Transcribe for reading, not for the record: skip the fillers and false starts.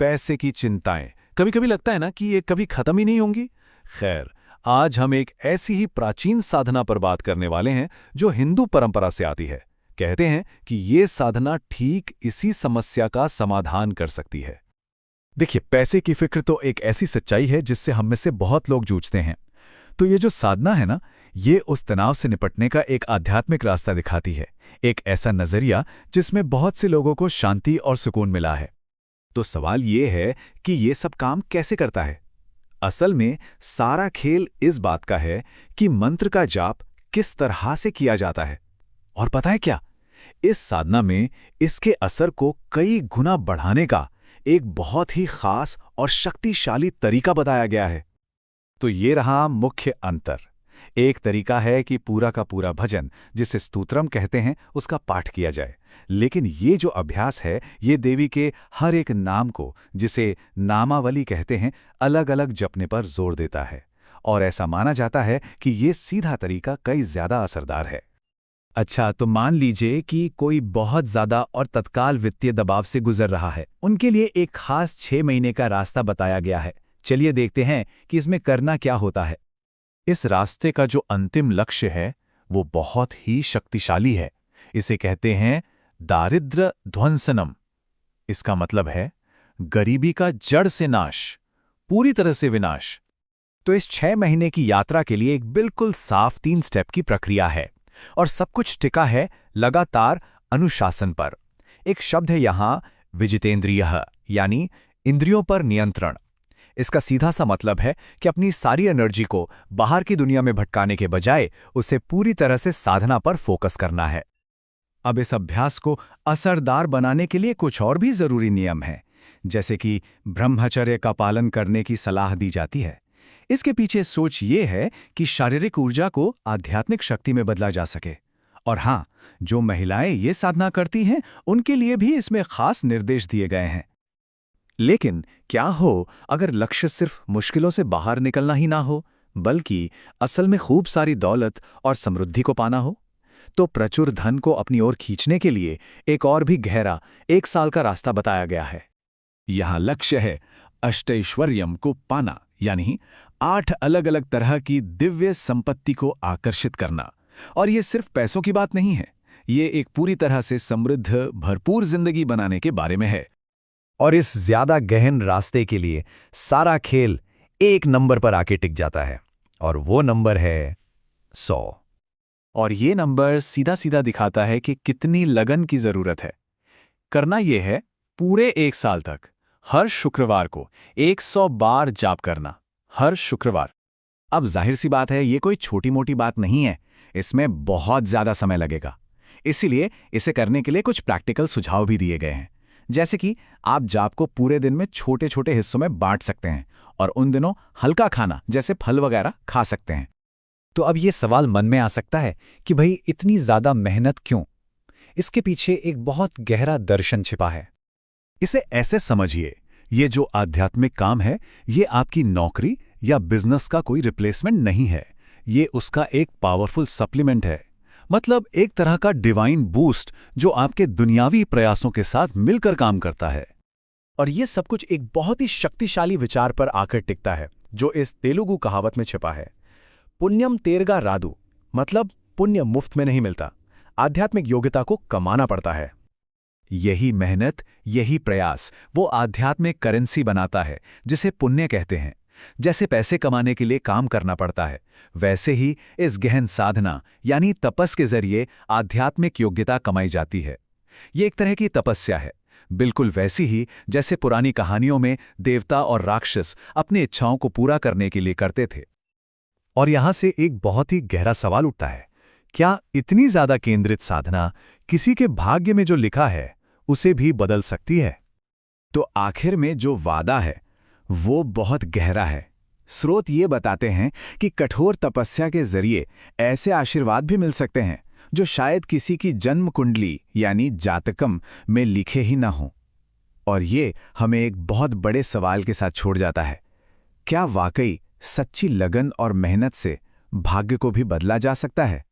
पैसे की चिंताएं, कभी कभी लगता है ना कि ये कभी खत्म ही नहीं होंगी। खैर, आज हम एक ऐसी ही प्राचीन साधना पर बात करने वाले हैं जो हिंदू परंपरा से आती है। कहते हैं कि ये साधना ठीक इसी समस्या का समाधान कर सकती है। देखिए, पैसे की फिक्र तो एक ऐसी सच्चाई है जिससे हम में से बहुत लोग जूझते हैं। तो ये जो साधना है ना, ये उस तनाव से निपटने का एक आध्यात्मिक रास्ता दिखाती है, एक ऐसा नजरिया जिसमें बहुत से लोगों को शांति और सुकून मिला है। तो सवाल ये है कि ये सब काम कैसे करता है। असल में सारा खेल इस बात का है कि मंत्र का जाप किस तरह से किया जाता है। और पता है क्या, इस साधना में इसके असर को कई गुना बढ़ाने का एक बहुत ही खास और शक्तिशाली तरीका बताया गया है। तो ये रहा मुख्य अंतर। एक तरीका है कि पूरा का पूरा भजन, जिसे स्तोत्रम कहते हैं, उसका पाठ किया जाए। लेकिन ये जो अभ्यास है, ये देवी के हर एक नाम को, जिसे नामावली कहते हैं, अलग अलग जपने पर जोर देता है। और ऐसा माना जाता है कि ये सीधा तरीका कई ज्यादा असरदार है। अच्छा, तो मान लीजिए कि कोई बहुत ज्यादा और तत्काल वित्तीय दबाव से गुजर रहा है। उनके लिए एक खास 6 महीने का रास्ता बताया गया है। चलिए देखते हैं कि इसमें करना क्या होता है। इस रास्ते का जो अंतिम लक्ष्य है वो बहुत ही शक्तिशाली है। इसे कहते हैं दारिद्र्य ध्वंसनम। इसका मतलब है गरीबी का जड़ से नाश, पूरी तरह से विनाश। तो इस 6 महीने की यात्रा के लिए एक बिल्कुल साफ 3 स्टेप की प्रक्रिया है, और सब कुछ टिका है लगातार अनुशासन पर। एक शब्द है यहां विजितेंद्रियः, यानी इंद्रियों पर नियंत्रण। इसका सीधा सा मतलब है कि अपनी सारी एनर्जी को बाहर की दुनिया में भटकाने के बजाय उसे पूरी तरह से साधना पर फोकस करना है। अब इस अभ्यास को असरदार बनाने के लिए कुछ और भी जरूरी नियम हैं, जैसे कि ब्रह्मचर्य का पालन करने की सलाह दी जाती है। इसके पीछे सोच ये है कि शारीरिक ऊर्जा को आध्यात्मिक शक्ति में बदला जा सके। और हाँ, जो महिलाएं ये साधना करती हैं, उनके लिए भी इसमें खास निर्देश दिए गए हैं। लेकिन क्या हो अगर लक्ष्य सिर्फ मुश्किलों से बाहर निकलना ही ना हो, बल्कि असल में खूब सारी दौलत और समृद्धि को पाना हो? तो प्रचुर धन को अपनी ओर खींचने के लिए एक और भी गहरा 1 साल का रास्ता बताया गया है। यहां लक्ष्य है अष्टैश्वर्यम को पाना, यानी 8 अलग अलग तरह की दिव्य संपत्ति को आकर्षित करना। और ये सिर्फ पैसों की बात नहीं है, ये एक पूरी तरह से समृद्ध, भरपूर जिंदगी बनाने के बारे में है। और इस ज्यादा गहन रास्ते के लिए सारा खेल एक नंबर पर आके टिक जाता है, और वो नंबर है 100। और ये नंबर सीधा सीधा दिखाता है कि कितनी लगन की जरूरत है। करना ये है पूरे 1 साल तक, हर शुक्रवार को 100 बार जाप करना, हर शुक्रवार। अब जाहिर सी बात है, ये कोई छोटी मोटी बात नहीं है, इसमें बहुत ज्यादा समय लगेगा। इसीलिए इसे करने के लिए कुछ प्रैक्टिकल सुझाव भी दिए गए हैं। जैसे कि आप जाप को पूरे दिन में छोटे छोटे हिस्सों में बांट सकते हैं, और उन दिनों हल्का खाना जैसे फल वगैरह खा सकते हैं। तो अब ये सवाल मन में आ सकता है कि भाई इतनी ज्यादा मेहनत क्यों? इसके पीछे एक बहुत गहरा दर्शन छिपा है। इसे ऐसे समझिए, ये जो आध्यात्मिक काम है, ये आपकी नौकरी या बिजनेस का कोई रिप्लेसमेंट नहीं है। ये उसका एक पावरफुल सप्लीमेंट है। मतलब एक तरह का डिवाइन बूस्ट जो आपके दुनियावी प्रयासों के साथ मिलकर काम करता है। और ये सब कुछ एक बहुत ही शक्तिशाली विचार पर आकर टिकता है, जो इस तेलुगु कहावत में छिपा है, पुण्यम तेरगा रादु। मतलब पुण्य मुफ्त में नहीं मिलता, आध्यात्मिक योग्यता को कमाना पड़ता है। यही मेहनत, यही प्रयास वो आध्यात्मिक करेंसी बनाता है, जिसे पुण्य कहते हैं। जैसे पैसे कमाने के लिए काम करना पड़ता है, वैसे ही इस गहन साधना यानी तपस के जरिए आध्यात्मिक योग्यता कमाई जाती है। ये एक तरह की तपस्या है, बिल्कुल वैसी ही जैसे पुरानी कहानियों में देवता और राक्षस अपनी इच्छाओं को पूरा करने के लिए करते थे। और यहां से एक बहुत ही गहरा सवाल उठता है, क्या इतनी ज्यादा केंद्रित साधना किसी के भाग्य में जो लिखा है उसे भी बदल सकती है? तो आखिर में जो वादा है वो बहुत गहरा है। स्रोत ये बताते हैं कि कठोर तपस्या के जरिए ऐसे आशीर्वाद भी मिल सकते हैं जो शायद किसी की जन्म कुंडली यानी जातकम में लिखे ही ना हों। और ये हमें एक बहुत बड़े सवाल के साथ छोड़ जाता है, क्या वाकई सच्ची लगन और मेहनत से भाग्य को भी बदला जा सकता है?